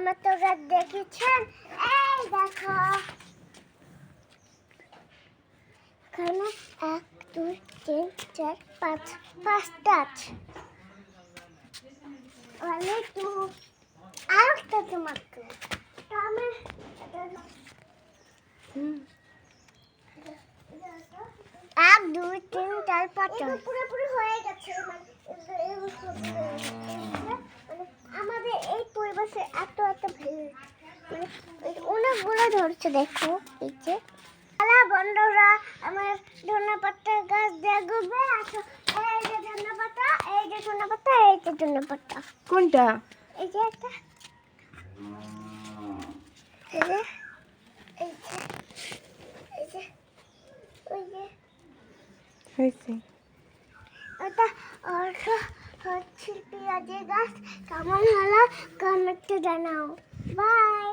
Tomato গাছ দেখেছেন? এই দেখো, এখানে 1 2 3 4 5 5টা আছে। অনেক তো আরেকটা টমেটো এক দুই তিন চার পাঁচটা পুরোপুরি হয়ে গেছে। আমাদের এই পরিবেশে এত এত অনেকগুলো ধরছে, দেখো এই যে। হ্যালো বন্ধুরা, আমার ধনেপাতা গাছ দেখবে। আসো, এই যে ধনেপাতা, এই যে ধনেপাতা, এই যে ধনেপাতা। কোনটা? এই যে একটা, এই যে, এই যে, এই যে, ওই যে হয়েছে। ওটা হচ্ছে পেঁয়াজের গাছ। কেমন হলো কমেন্টে জানাও। বাই।